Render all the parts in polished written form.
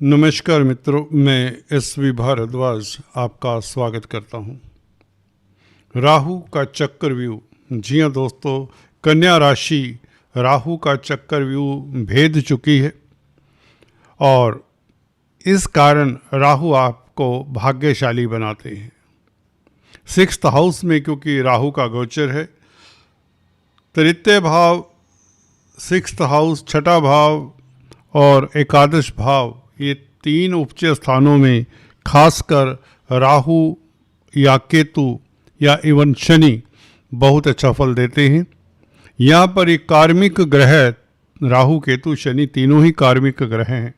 नमस्कार मित्रों, मैं एस.वी. भारद्वाज आपका स्वागत करता हूं। राहु का चक्रव्यूह। जी हाँ दोस्तों, कन्या राशि राहु का चक्रव्यूह भेद चुकी है और इस कारण राहु आपको भाग्यशाली बनाते हैं। 6th हाउस में क्योंकि राहु का गोचर है, तृतीय भाव, 6th हाउस, छठा भाव और एकादश भाव, ये तीन उपचय स्थानों में खासकर राहु या केतु या इवन शनि बहुत अच्छा फल देते हैं। यहाँ पर एक कार्मिक ग्रह, राहु केतु शनि तीनों ही कार्मिक ग्रह हैं,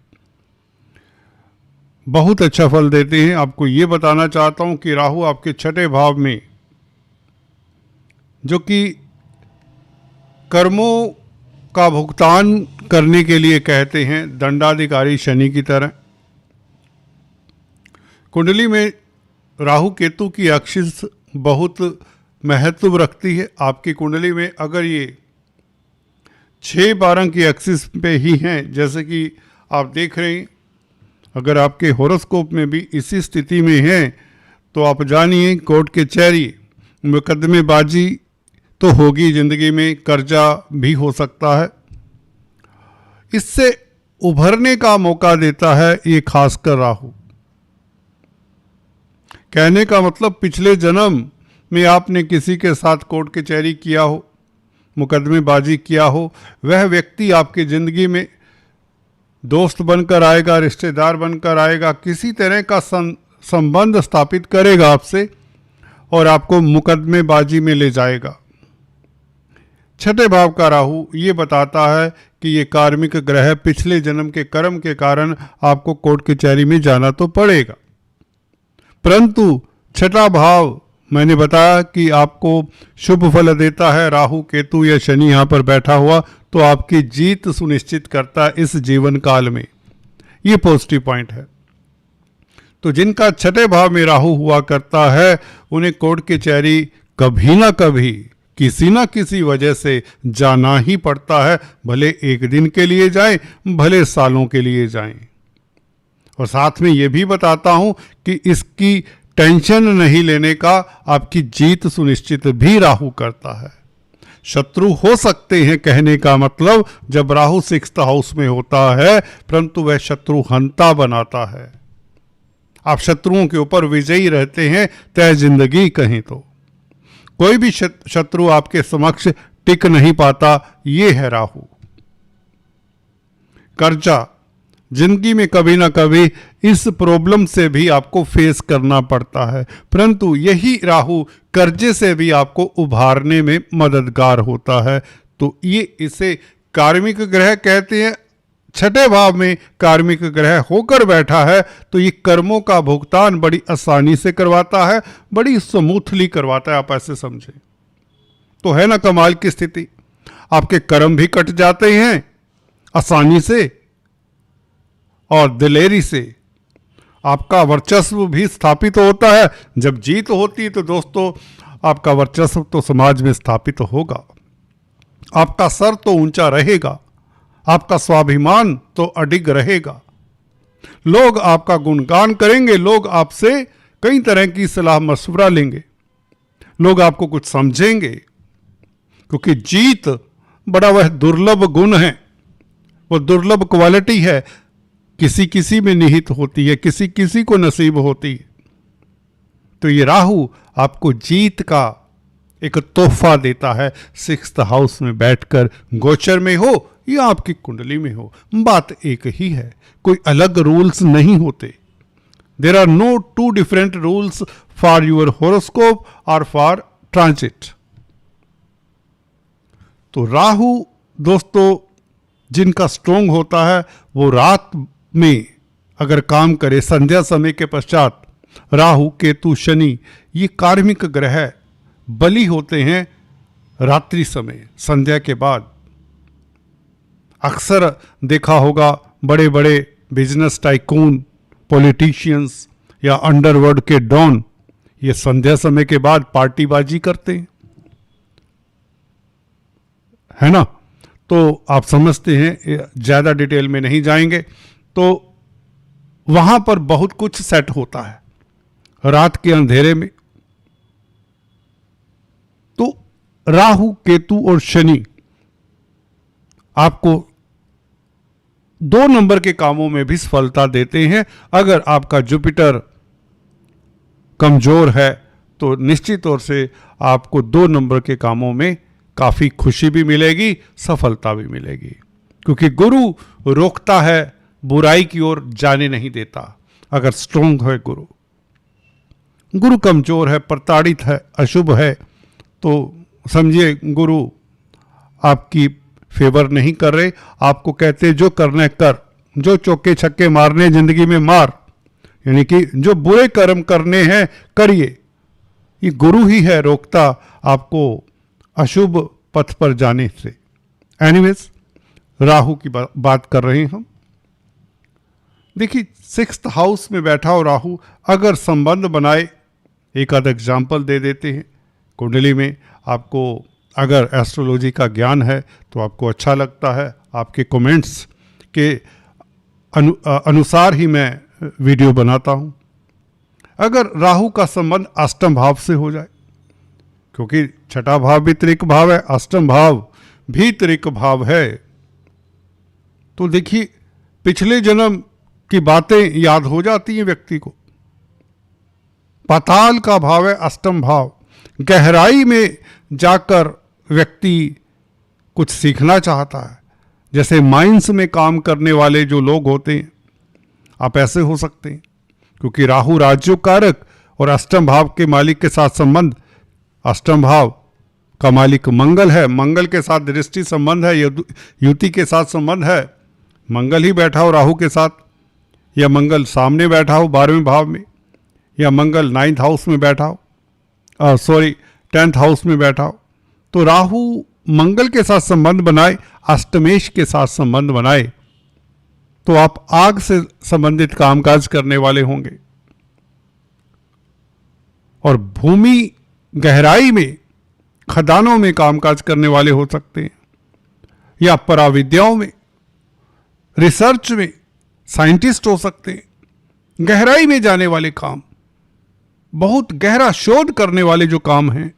बहुत अच्छा फल देते हैं। आपको ये बताना चाहता हूँ कि राहु आपके छठे भाव में, जो कि कर्मों का भुगतान करने के लिए कहते हैं, दंडाधिकारी शनि की तरह। कुंडली में राहु केतु की एक्सिस बहुत महत्व रखती है। आपकी कुंडली में अगर ये 6-12 की एक्सिस पे ही हैं, जैसे कि आप देख रहे हैं, अगर आपके होरोस्कोप में भी इसी स्थिति में हैं, तो आप जानिए कोर्ट कचहरी, मुकदमेबाजी तो होगी ज़िंदगी में, कर्जा भी हो सकता है। इससे उभरने का मौका देता है ये खासकर राहु। कहने का मतलब, पिछले जन्म में आपने किसी के साथ कोर्ट कचहरी किया हो, मुकदमेबाजी किया हो, वह व्यक्ति आपकी ज़िंदगी में दोस्त बनकर आएगा, रिश्तेदार बनकर आएगा, किसी तरह का संबंध स्थापित करेगा आपसे और आपको मुकदमेबाजी में ले जाएगा। छठे भाव का राहु ये बताता है कि ये कार्मिक ग्रह, पिछले जन्म के कर्म के कारण आपको कोर्ट कचहरी में जाना तो पड़ेगा, परंतु छठा भाव मैंने बताया कि आपको शुभ फल देता है। राहु केतु या शनि यहाँ पर बैठा हुआ तो आपकी जीत सुनिश्चित करता है इस जीवन काल में। ये पॉजिटिव पॉइंट है। तो जिनका छठे भाव में राहु हुआ करता है, उन्हें कोर्ट कचहरी कभी ना कभी किसी ना किसी वजह से जाना ही पड़ता है, भले एक दिन के लिए जाएं, भले सालों के लिए जाएं। और साथ में ये भी बताता हूं कि इसकी टेंशन नहीं लेने का आपकी जीत सुनिश्चित भी राहु करता है। शत्रु हो सकते हैं, कहने का मतलब, जब राहु 6th हाउस में होता है, परंतु वह शत्रु हंता बनाता है। आप शत्रुओं के ऊपर विजयी रहते हैं तय जिंदगी कहें तो। कोई भी शत्रु आपके समक्ष टिक नहीं पाता, ये है राहु। कर्जा, जिंदगी में कभी ना कभी इस प्रॉब्लम से भी आपको फेस करना पड़ता है, परंतु यही राहु कर्जे से भी आपको उभारने में मददगार होता है। तो ये इसे कार्मिक ग्रह कहते हैं। छठे भाव में कार्मिक ग्रह होकर बैठा है तो ये कर्मों का भुगतान बड़ी आसानी से करवाता है, बड़ी स्मूथली करवाता है, आप ऐसे समझें तो। है ना कमाल की स्थिति। आपके कर्म भी कट जाते हैं आसानी से और दिलेरी से। आपका वर्चस्व भी स्थापित होता है। जब जीत होती है तो दोस्तों, आपका वर्चस्व तो समाज में स्थापित होगा, आपका सर तो ऊंचा रहेगा, आपका स्वाभिमान तो अडिग रहेगा। लोग आपका गुणगान करेंगे, लोग आपसे कई तरह की सलाह मशवरा लेंगे, लोग आपको कुछ समझेंगे, क्योंकि जीत बड़ा वह दुर्लभ गुण है, वो दुर्लभ क्वालिटी है, किसी किसी में निहित होती है, किसी किसी को नसीब होती है। तो ये राहु आपको जीत का एक तोहफा देता है, 6th हाउस में बैठकर, गोचर में हो या आपकी कुंडली में हो, बात एक ही है, कोई अलग रूल्स नहीं होते। There are no two different rules for your horoscope और फॉर ट्रांजिट। तो राहु दोस्तों जिनका स्ट्रोंग होता है, वो रात में अगर काम करे, संध्या समय के पश्चात, राहु केतु शनि ये कार्मिक ग्रह बली होते हैं रात्रि समय, संध्या के बाद। अक्सर देखा होगा बड़े बड़े बिजनेस टाइकून, पॉलिटिशियंस या अंडरवर्ल्ड के डॉन, ये संध्या समय के बाद पार्टीबाजी करते हैं, है ना। तो आप समझते हैं, ज़्यादा डिटेल में नहीं जाएंगे। तो वहां पर बहुत कुछ सेट होता है रात के अंधेरे में। तो राहु, केतु और शनि आपको 2 नंबर के कामों में भी सफलता देते हैं। अगर आपका जुपिटर कमजोर है तो निश्चित तौर से आपको 2 नंबर के कामों में काफी खुशी भी मिलेगी, सफलता भी मिलेगी, क्योंकि गुरु रोकता है, बुराई की ओर जाने नहीं देता। अगर स्ट्रोंग है गुरु कमजोर है, प्रताड़ित है, अशुभ है, तो समझिए गुरु आपकी फेवर नहीं कर रहे। आपको कहते जो करना है कर, जो चौके छक्के मारने जिंदगी में मार, यानी कि जो बुरे कर्म करने हैं करिए। ये गुरु ही है रोकता आपको अशुभ पथ पर जाने से। एनीवेज, राहु की बात कर रहे हैं हम। देखिए 6th हाउस में बैठा हो राहु, अगर संबंध बनाए, एक आध एग्जाम्पल दे देते हैं। कुंडली में आपको अगर एस्ट्रोलॉजी का ज्ञान है तो आपको अच्छा लगता है, आपके कमेंट्स के अनुसार ही मैं वीडियो बनाता हूं। अगर राहु का संबंध अष्टम भाव से हो जाए, क्योंकि छठा भाव भी त्रिक भाव है, अष्टम भाव भी त्रिक भाव है, तो देखिए पिछले जन्म की बातें याद हो जाती हैं व्यक्ति को। पाताल का भाव है अष्टम भाव, गहराई में जाकर व्यक्ति कुछ सीखना चाहता है। जैसे माइंस में काम करने वाले जो लोग होते हैं, आप ऐसे हो सकते हैं, क्योंकि राहु राज्योकारक और अष्टम भाव के मालिक के साथ संबंध, अष्टम भाव का मालिक मंगल है, मंगल के साथ दृष्टि संबंध है, युति के साथ संबंध है। मंगल ही बैठा हो राहु के साथ, या मंगल सामने बैठा हो 12वें भाव में, या मंगल 9th हाउस में बैठा हो, 10th हाउस में बैठा हो, तो राहु मंगल के साथ संबंध बनाए, अष्टमेश के साथ संबंध बनाए, तो आप आग से संबंधित कामकाज करने वाले होंगे। और भूमि गहराई में, खदानों में कामकाज करने वाले हो सकते हैं, या पराविद्याओं में, रिसर्च में साइंटिस्ट हो सकते हैं। गहराई में जाने वाले काम, बहुत गहरा शोध करने वाले जो काम हैं।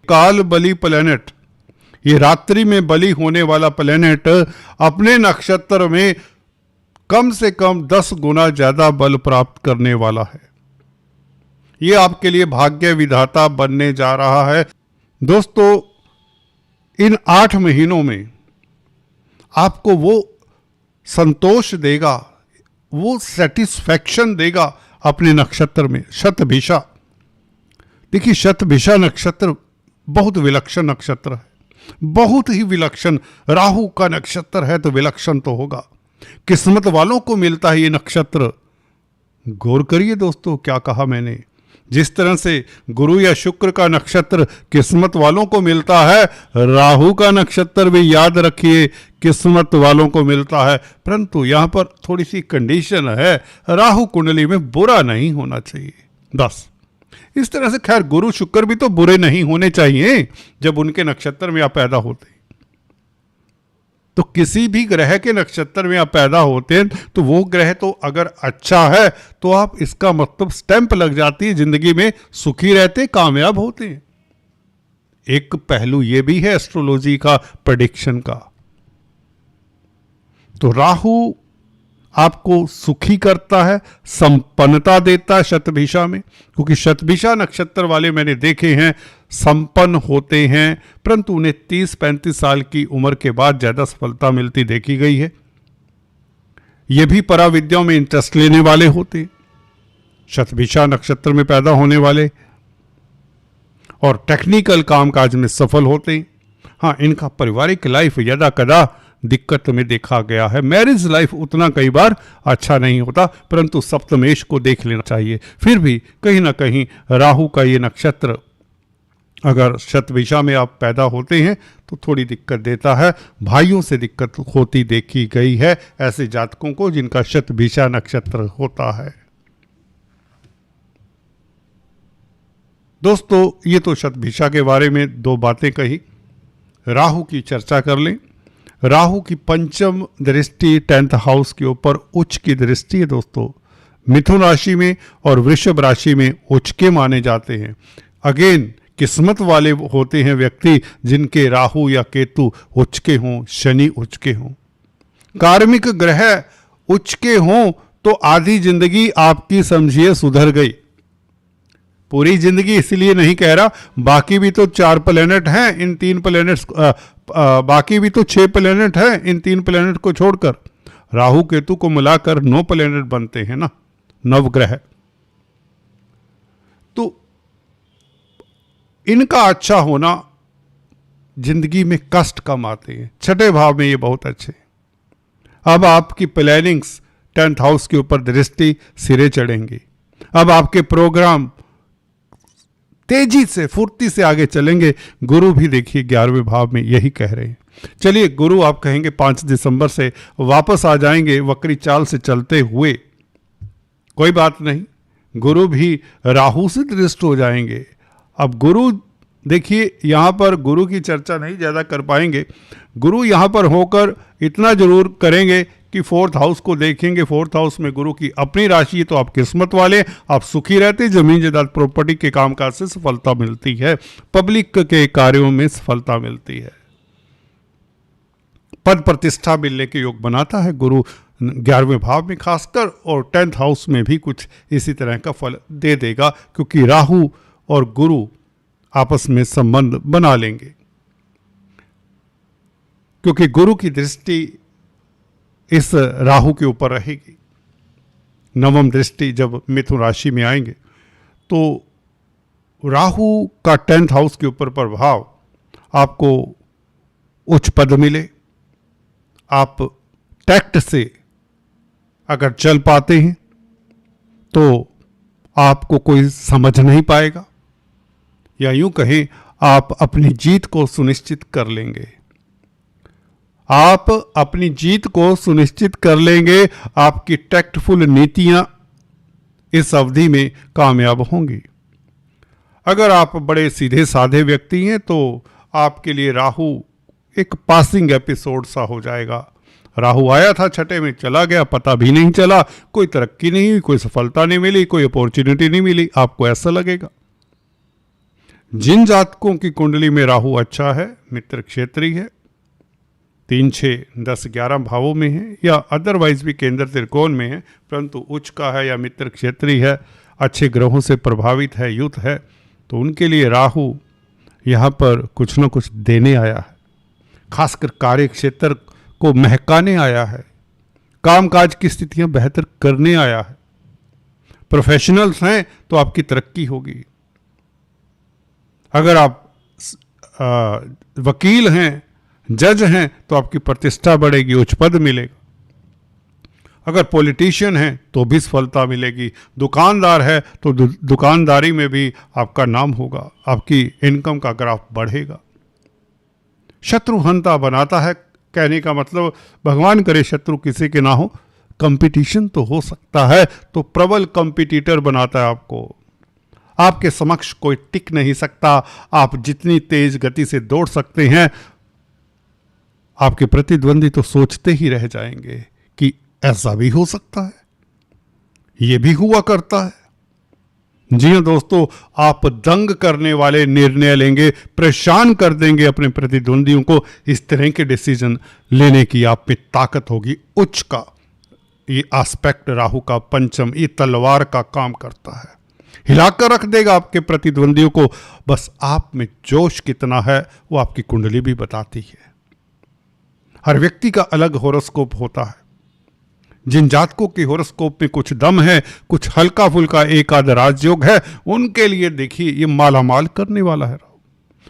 काल बली प्लैनेट, ये रात्रि में बली होने वाला प्लैनेट अपने नक्षत्र में कम से कम 10 गुना ज्यादा बल प्राप्त करने वाला है। ये आपके लिए भाग्य विधाता बनने जा रहा है। दोस्तों, इन 8 महीनों में आपको वो संतोष देगा, वो सेटिस्फैक्शन देगा अपने नक्षत्र में। शतभिषा, देखिए शतभिषा नक्षत्र बहुत विलक्षण नक्षत्र है, बहुत ही विलक्षण। राहु का नक्षत्र है तो विलक्षण तो होगा। किस्मत वालों को मिलता है ये नक्षत्र। गौर करिए दोस्तों, क्या कहा मैंने। जिस तरह से गुरु या शुक्र का नक्षत्र किस्मत वालों को मिलता है, राहु का नक्षत्र भी याद रखिए किस्मत वालों को मिलता है। परंतु यहां पर थोड़ी सी कंडीशन है, राहु कुंडली में बुरा नहीं होना चाहिए, बस। इस तरह से खैर गुरु शुक्र भी तो बुरे नहीं होने चाहिए जब उनके नक्षत्र में आप पैदा होते हैं। तो किसी भी ग्रह के नक्षत्र में आप पैदा होते हैं तो वो ग्रह तो अगर अच्छा है तो आप इसका मतलब स्टैंप लग जाती है, जिंदगी में सुखी रहते, कामयाब होते हैं। एक पहलू ये भी है एस्ट्रोलॉजी का, प्रेडिक्शन का। तो राहु आपको सुखी करता है, संपन्नता देता है शतभिषा में, क्योंकि शतभिषा नक्षत्र वाले मैंने देखे हैं संपन्न होते हैं, परंतु उन्हें 30-35 साल की उम्र के बाद ज्यादा सफलता मिलती देखी गई है। ये भी पराविद्याओं में इंटरेस्ट लेने वाले होते हैं, शतभिषा नक्षत्र में पैदा होने वाले, और टेक्निकल कामकाज में सफल होते हैं। हाँ, इनका पारिवारिक लाइफ यदा कदा दिक्कत में देखा गया है। मैरिज लाइफ उतना कई बार अच्छा नहीं होता, परंतु सप्तमेश को देख लेना चाहिए। फिर भी कहीं ना कहीं राहु का ये नक्षत्र अगर शतभिषा में आप पैदा होते हैं तो थोड़ी दिक्कत देता है। भाइयों से दिक्कत होती देखी गई है ऐसे जातकों को जिनका शतभिषा नक्षत्र होता है। दोस्तों, ये तो शतभिषा के बारे में 2 बातें कही। राहु की चर्चा कर लें। राहु की पंचम दृष्टि 10th हाउस के ऊपर उच्च की दृष्टि है दोस्तों। मिथुन राशि में और वृषभ राशि में उच्च के माने जाते हैं। अगेन किस्मत वाले होते हैं व्यक्ति जिनके राहु या केतु उच्च के हों, शनि उच्च के हों, कार्मिक ग्रह उच्च के हों, तो आधी जिंदगी आपकी समझिए सुधर गई। पूरी जिंदगी इसलिए नहीं कह रहा, बाकी भी तो 4 प्लेनेट हैं, इन 3 प्लेनेट्स बाकी भी तो 6 प्लेनेट हैं, इन 3 प्लेनेट को छोड़कर राहु केतु को मिलाकर 9 प्लेनेट बनते हैं ना, नवग्रह। तो इनका अच्छा होना जिंदगी में कष्ट कम आते हैं। 6ठे भाव में ये बहुत अच्छे। अब आपकी प्लानिंग्स 10th हाउस के ऊपर दृष्टि सिरे चढ़ेंगी। अब आपके प्रोग्राम तेजी से फुर्ती से आगे चलेंगे। गुरु भी देखिए 11वें भाव में यही कह रहे हैं। चलिए, गुरु आप कहेंगे 5 दिसंबर से वापस आ जाएंगे वक्री चाल से चलते हुए। कोई बात नहीं, गुरु भी राहु से दृष्ट हो जाएंगे। अब गुरु देखिए, यहां पर गुरु की चर्चा नहीं ज्यादा कर पाएंगे। गुरु यहां पर होकर इतना जरूर करेंगे कि 4th हाउस को देखेंगे। 4th हाउस में गुरु की अपनी राशि है, तो आप किस्मत वाले, आप सुखी रहते, जमीन जायदाद प्रॉपर्टी के कामकाज से सफलता मिलती है, पब्लिक के कार्यों में सफलता मिलती है, पद प्रतिष्ठा मिलने के योग बनाता है गुरु 11वें भाव में खासकर, और 10th हाउस में भी कुछ इसी तरह का फल दे देगा, क्योंकि राहु और गुरु आपस में संबंध बना लेंगे। क्योंकि गुरु की दृष्टि इस राहु के ऊपर रहेगी। 9वीं दृष्टि जब मिथुन राशि में आएंगे तो राहु का 10th हाउस के ऊपर प्रभाव, आपको उच्च पद मिले, आप टैक्ट से अगर चल पाते हैं तो आपको कोई समझ नहीं पाएगा, या यूं कहें आप अपनी जीत को सुनिश्चित कर लेंगे। आप अपनी जीत को सुनिश्चित कर लेंगे। आपकी टैक्टफुल नीतियां इस अवधि में कामयाब होंगी। अगर आप बड़े सीधे साधे व्यक्ति हैं तो आपके लिए राहु एक पासिंग एपिसोड सा हो जाएगा। राहु आया था 6ठे में, चला गया, पता भी नहीं चला, कोई तरक्की नहीं हुई, कोई सफलता नहीं मिली, कोई अपॉर्चुनिटी नहीं मिली, आपको ऐसा लगेगा। जिन जातकों की कुंडली में राहु अच्छा है, मित्र क्षेत्रीय है, 3, 6, 10, 11 भावों में है, या अदरवाइज भी केंद्र त्रिकोण में है, परंतु उच्च का है या मित्र क्षेत्रीय है, अच्छे ग्रहों से प्रभावित है, युत है, तो उनके लिए राहु यहाँ पर कुछ न कुछ देने आया है। खासकर कार्य क्षेत्र को महकाने आया है, कामकाज की स्थितियां बेहतर करने आया है। प्रोफेशनल्स हैं तो आपकी तरक्की होगी। अगर आप वकील हैं, जज हैं, तो आपकी प्रतिष्ठा बढ़ेगी, उच्च पद मिलेगा। अगर पॉलिटिशियन हैं तो भी सफलता मिलेगी। दुकानदार है तो दुकानदारी में भी आपका नाम होगा, आपकी इनकम का ग्राफ बढ़ेगा। शत्रुहंता बनाता है, कहने का मतलब भगवान करे शत्रु किसी के ना हो, कंपटीशन तो हो सकता है, तो प्रबल कंपटीटर बनाता है आपको। आपके समक्ष कोई टिक नहीं सकता। आप जितनी तेज गति से दौड़ सकते हैं, आपके प्रतिद्वंदी तो सोचते ही रह जाएंगे कि ऐसा भी हो सकता है, ये भी हुआ करता है। जी हाँ दोस्तों, आप दंग करने वाले निर्णय लेंगे, परेशान कर देंगे अपने प्रतिद्वंदियों को। इस तरह के डिसीजन लेने की आप में ताकत होगी। उच्च का ये एस्पेक्ट राहु का पंचम, ये तलवार का काम करता है, हिलाकर रख देगा आपके प्रतिद्वंदियों को। बस आप में जोश कितना है वो आपकी कुंडली भी बताती है। हर व्यक्ति का अलग होरोस्कोप होता है। जिन जातकों के होरोस्कोप में कुछ दम है, कुछ हल्का फुल्का एक आध राजयोग है, उनके लिए देखिए ये मालामाल करने वाला है,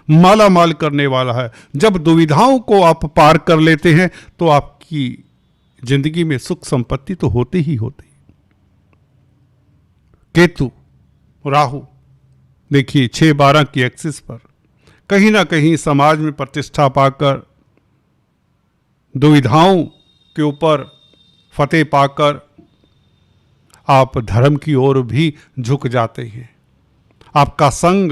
मालामाल करने वाला है। जब दुविधाओं को आप पार कर लेते हैं तो आपकी जिंदगी में सुख संपत्ति तो होती ही होती। केतु राहु देखिए 6-12 की एक्सिस पर कहीं ना कहीं समाज में प्रतिष्ठा पाकर, दुविधाओं के ऊपर फतेह पाकर आप धर्म की ओर भी झुक जाते हैं। आपका संग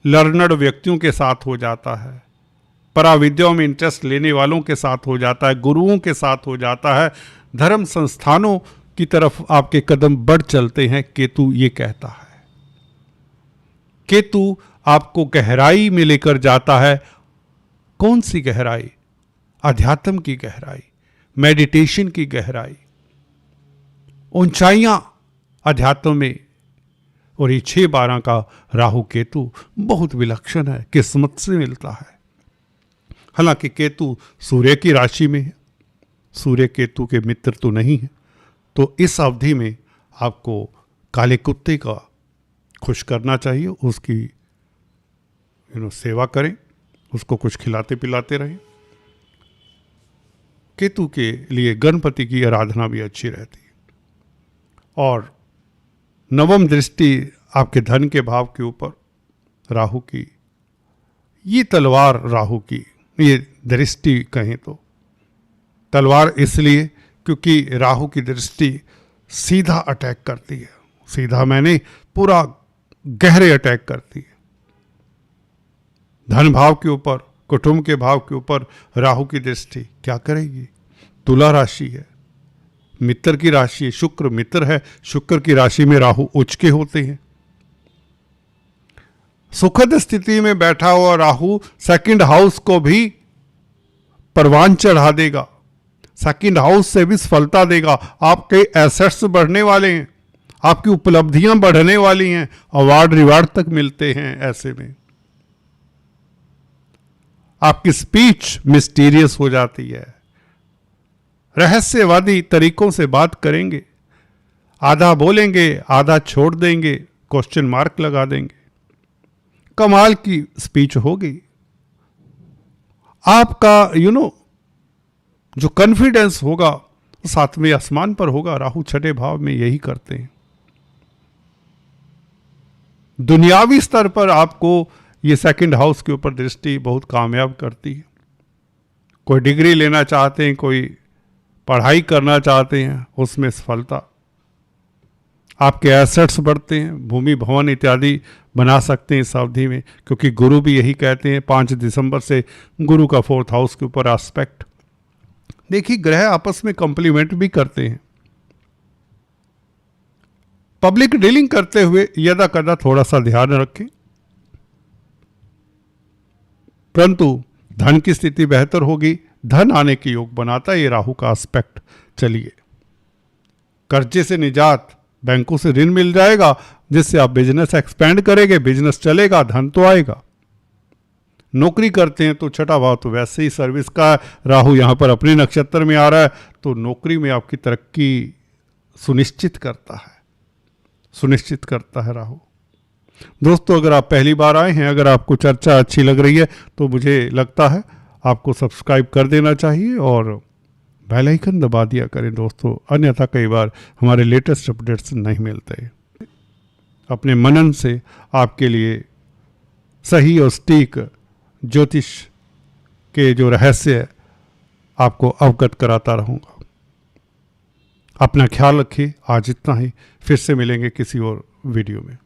लर्नड व्यक्तियों के साथ हो जाता है। पराविद्याओं में इंटरेस्ट लेने वालों के साथ हो जाता है, गुरुओं के साथ हो जाता है, धर्म संस्थानों की तरफ आपके कदम बढ़ चलते हैं। केतु ये कहता है, केतु आपको गहराई में लेकर जाता है। कौन सी गहराई? अध्यात्म की गहराई, मेडिटेशन की गहराई, ऊंचाइयां अध्यात्म में। और ये 6-12 का राहु केतु बहुत विलक्षण है, किस्मत से मिलता है। हालांकि केतु सूर्य की राशि में है, सूर्य केतु के मित्र तो नहीं है, तो इस अवधि में आपको काले कुत्ते का खुश करना चाहिए, उसकी सेवा करें, उसको कुछ खिलाते पिलाते रहें। केतु के लिए गणपति की आराधना भी अच्छी रहती है। और नवम दृष्टि आपके धन के भाव के ऊपर राहु की, ये तलवार राहु की, ये दृष्टि कहें तो तलवार इसलिए क्योंकि राहु की दृष्टि सीधा अटैक करती है। सीधा मैंने पूरा गहरे अटैक करती है। धन भाव के ऊपर, कुटुंब के भाव के ऊपर राहु की दृष्टि क्या करेगी? तुला राशि है, मित्र की राशि है, शुक्र मित्र है, शुक्र की राशि में राहु उच्च के होते हैं। सुखद स्थिति में बैठा हुआ राहु सेकंड हाउस को भी परवान चढ़ा देगा, सेकंड हाउस से भी सफलता देगा। आपके एसेट्स बढ़ने वाले हैं, आपकी उपलब्धियां बढ़ने वाली हैं, अवार्ड रिवार्ड तक मिलते हैं। ऐसे में आपकी स्पीच मिस्टीरियस हो जाती है, रहस्यवादी तरीकों से बात करेंगे, आधा बोलेंगे आधा छोड़ देंगे, क्वेश्चन मार्क लगा देंगे, कमाल की स्पीच होगी। आपका जो कॉन्फिडेंस होगा सातवें आसमान पर होगा। राहु छठे भाव में यही करते हैं। दुनियावी स्तर पर आपको ये सेकंड हाउस के ऊपर दृष्टि बहुत कामयाब करती है। कोई डिग्री लेना चाहते हैं, कोई पढ़ाई करना चाहते हैं, उसमें सफलता, आपके एसेट्स बढ़ते हैं, भूमि भवन इत्यादि बना सकते हैं इस अवधि में, क्योंकि गुरु भी यही कहते हैं 5 दिसंबर से गुरु का 4th हाउस के ऊपर एस्पेक्ट। देखिए, ग्रह आपस में कंप्लीमेंट भी करते हैं। पब्लिक डीलिंग करते हुए यदा कदा थोड़ा सा ध्यान रखें, परंतु धन की स्थिति बेहतर होगी, धन आने के योग बनाता है ये राहु का एस्पेक्ट। चलिए, कर्जे से निजात, बैंकों से ऋण मिल जाएगा, जिससे आप बिजनेस एक्सपेंड करेंगे, बिजनेस चलेगा, धन तो आएगा। नौकरी करते हैं तो छठा भाव तो वैसे ही सर्विस का, राहु यहां पर अपने नक्षत्र में आ रहा है, तो नौकरी में आपकी तरक्की सुनिश्चित करता है राहु। दोस्तों, अगर आप पहली बार आए हैं, अगर आपको चर्चा अच्छी लग रही है, तो मुझे लगता है आपको सब्सक्राइब कर देना चाहिए और बेल आइकन दबा दिया करें दोस्तों, अन्यथा कई बार हमारे लेटेस्ट अपडेट्स नहीं मिलते। अपने मनन से आपके लिए सही और सटीक ज्योतिष के जो रहस्य है आपको अवगत कराता रहूँगा। अपना ख्याल रखिए। आज इतना ही, फिर से मिलेंगे किसी और वीडियो में।